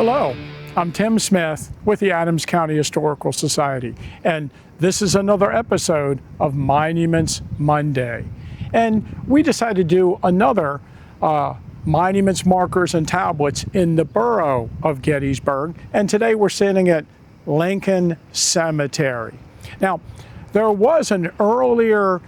Hello, I'm Tim Smith with the Adams County Historical Society, and this is another episode of Monuments Monday. And we decided to do another monuments, markers, and tablets in the borough of Gettysburg, and today we're sitting at Lincoln Cemetery. Now, there was an earlier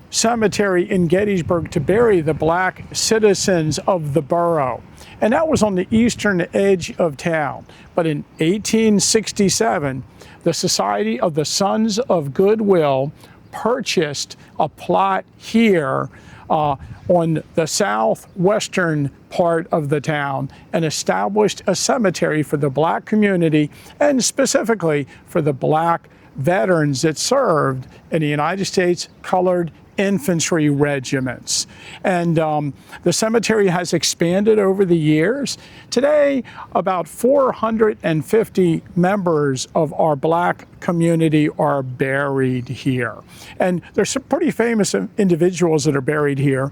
cemetery in Gettysburg to bury the black citizens of the borough, and that was on the eastern edge of town. But in 1867, the Society of the Sons of Goodwill purchased a plot here on the southwestern part of the town and established a cemetery for the black community, and specifically for the black veterans that served in the United States Colored Infantry regiments. And the cemetery has expanded over the years. Today, about 450 members of our black community are buried here. And there's some pretty famous individuals that are buried here,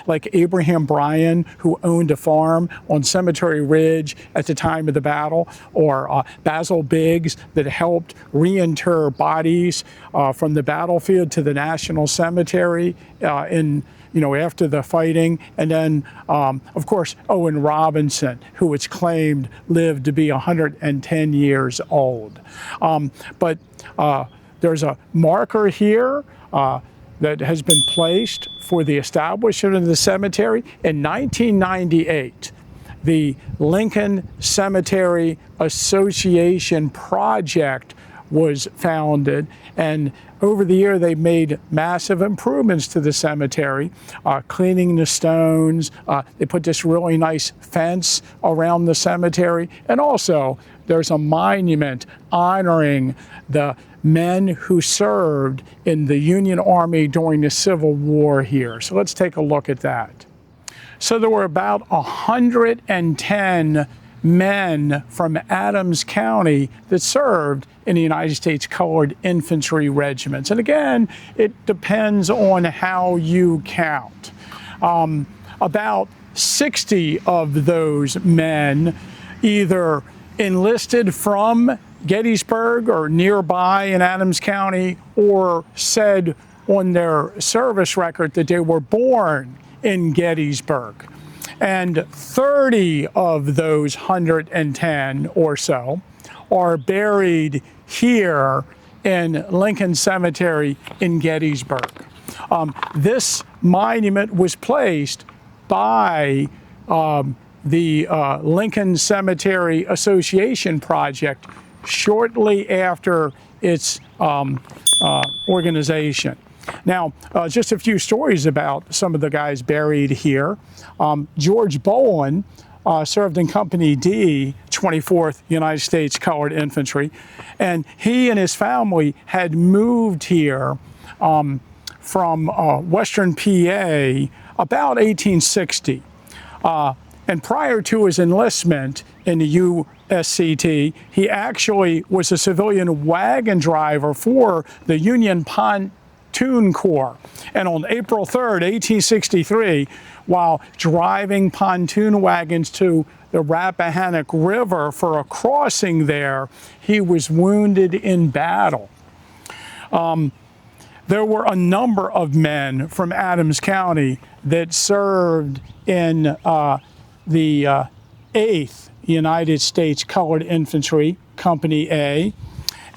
like Abraham Bryan, who owned a farm on Cemetery Ridge at the time of the battle, or Basil Biggs, that helped reinter bodies from the battlefield to the National Cemetery after the fighting. And then, of course, Owen Robinson, who it's claimed lived to be 110 years old. But there's a marker here that has been placed for the establishment of the cemetery in 1998. The Lincoln Cemetery Association project was founded, and over the year they made massive improvements to the cemetery, cleaning the stones. They put this really nice fence around the cemetery, and also there's a monument honoring the men who served in the Union Army during the Civil War here. So let's take a look at that. So there were about 110 men from Adams County that served in the United States Colored Infantry regiments. And again, it depends on how you count. About 60 of those men either enlisted from Gettysburg or nearby in Adams County, or said on their service record that they were born in Gettysburg. And 30 of those 110 or so are buried here in Lincoln Cemetery in Gettysburg. This monument was placed by the Lincoln Cemetery Association project shortly after its organization. Now, just a few stories about some of the guys buried here. George Bowen served in Company D, 24th United States Colored Infantry, and he and his family had moved here from Western PA about 1860. And prior to his enlistment in the USCT, he actually was a civilian wagon driver for the Union Pontoon Corps. And on April 3rd, 1863, while driving pontoon wagons to the Rappahannock River for a crossing there, he was wounded in battle. There were a number of men from Adams County that served in the 8th United States Colored Infantry, Company A,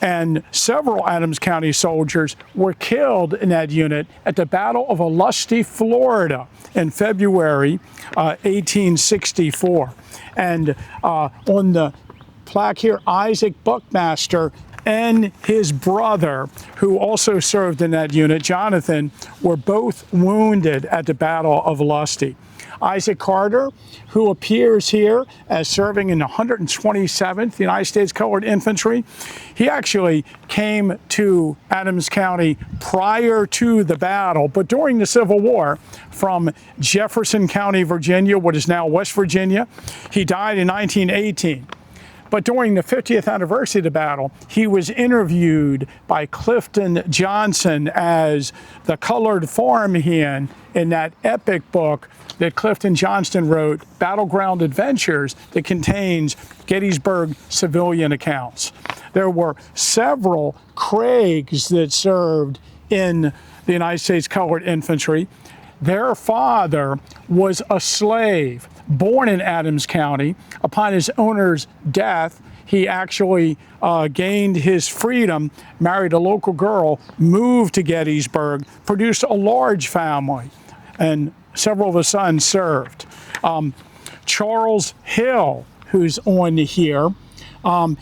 and several Adams County soldiers were killed in that unit at the Battle of Olustee, Florida in February 1864. And on the plaque here, Isaac Buckmaster and his brother, who also served in that unit, Jonathan, were both wounded at the Battle of Olustee. Isaac Carter, who appears here as serving in the 127th United States Colored Infantry, he actually came to Adams County prior to the battle, but during the Civil War from Jefferson County, Virginia, what is now West Virginia. He died in 1918. But during the 50th anniversary of the battle, he was interviewed by Clifton Johnson as the colored farmhand in that epic book that Clifton Johnson wrote, Battleground Adventures, that contains Gettysburg civilian accounts. There were several Craigs that served in the United States Colored Infantry. Their father was a slave born in Adams County. Upon his owner's death, he actually gained his freedom, married a local girl, moved to Gettysburg, produced a large family, and several of the sons served. Charles Hill, who's on here,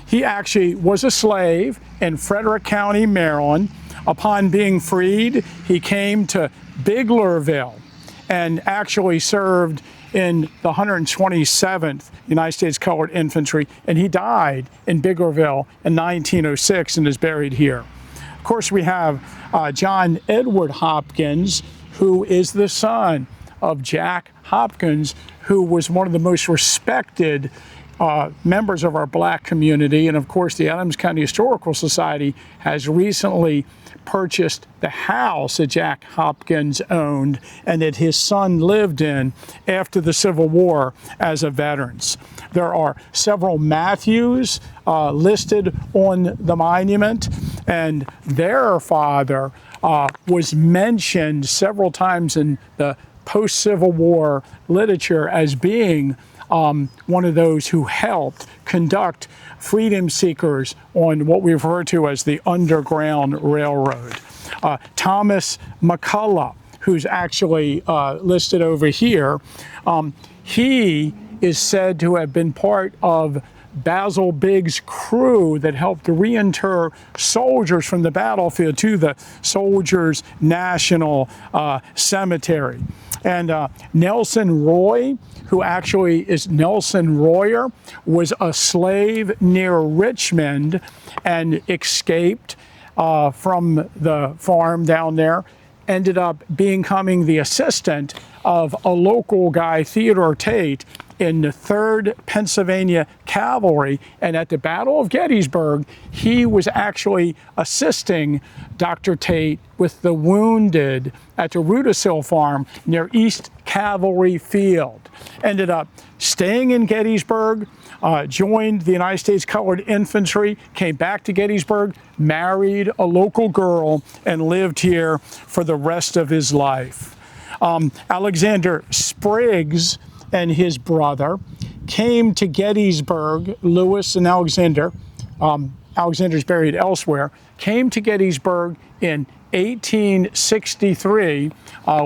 he actually was a slave in Frederick County, Maryland. Upon being freed, he came to Biglerville and actually served in the 127th United States Colored Infantry, and he died in Biglerville in 1906 and is buried here. Of course, we have John Edward Hopkins, who is the son of Jack Hopkins, who was one of the most respected members of our black community. And of course, the Adams County Historical Society has recently purchased the house that Jack Hopkins owned and that his son lived in after the Civil War as a veteran. There are several Matthews listed on the monument, and their father was mentioned several times in the post-Civil War literature as being one of those who helped conduct freedom seekers on what we refer to as the Underground Railroad. Thomas McCullough, who's actually listed over here, he is said to have been part of Basil Biggs' crew that helped reinter soldiers from the battlefield to the Soldiers National Cemetery. And Nelson Roy, who actually is Nelson Royer, was a slave near Richmond and escaped from the farm down there, ended up becoming the assistant of a local guy, Theodore Tate, in the 3rd Pennsylvania Cavalry, and at the Battle of Gettysburg, he was actually assisting Dr. Tate with the wounded at the Rudisill Farm near East Cavalry Field. Ended up staying in Gettysburg, joined the United States Colored Infantry, came back to Gettysburg, married a local girl, and lived here for the rest of his life. Alexander Spriggs and his brother came to Gettysburg. Lewis and Alexander, Alexander's buried elsewhere, came to Gettysburg in 1863,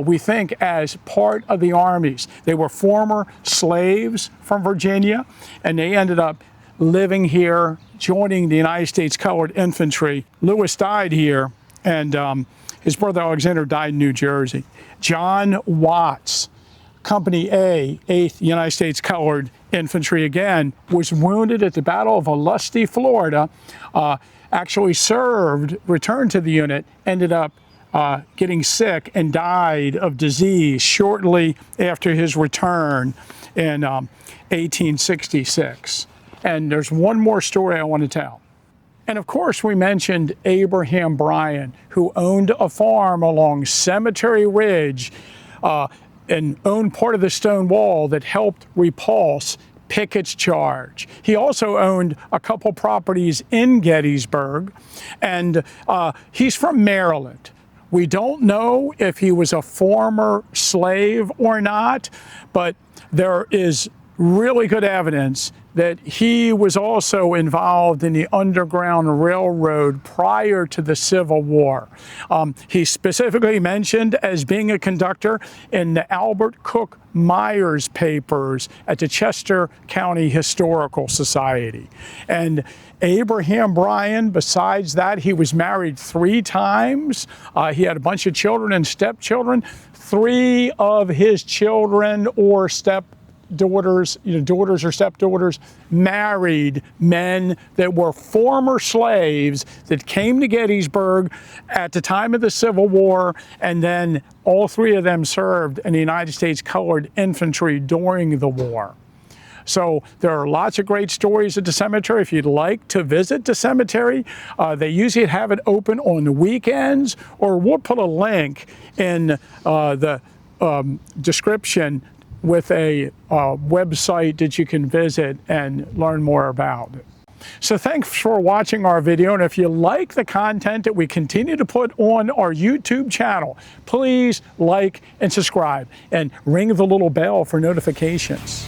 we think as part of the armies. They were former slaves from Virginia, and they ended up living here, joining the United States Colored Infantry. Lewis died here, and his brother Alexander died in New Jersey. John Watts, Company A, 8th United States Colored Infantry, again, was wounded at the Battle of Olustee, Florida, actually served, returned to the unit, ended up getting sick and died of disease shortly after his return in 1866. And there's one more story I want to tell. And of course, we mentioned Abraham Bryan, who owned a farm along Cemetery Ridge, and owned part of the stone wall that helped repulse Pickett's charge. He also owned a couple properties in Gettysburg, and he's from Maryland. We don't know if he was a former slave or not, but there is really good evidence that he was also involved in the Underground Railroad prior to the Civil War. He's specifically mentioned as being a conductor in the Albert Cook Myers papers at the Chester County Historical Society. And Abraham Bryan, besides that, he was married 3 times. He had a bunch of children and stepchildren. 3 of his children or daughters or stepdaughters married men that were former slaves that came to Gettysburg at the time of the Civil War, and then all 3 of them served in the United States Colored Infantry during the war. So there are lots of great stories at the cemetery. If you'd like to visit the cemetery, they usually have it open on the weekends, or we'll put a link in the description with a website that you can visit and learn more about. So thanks for watching our video, and if you like the content that we continue to put on our YouTube channel, please like and subscribe and ring the little bell for notifications.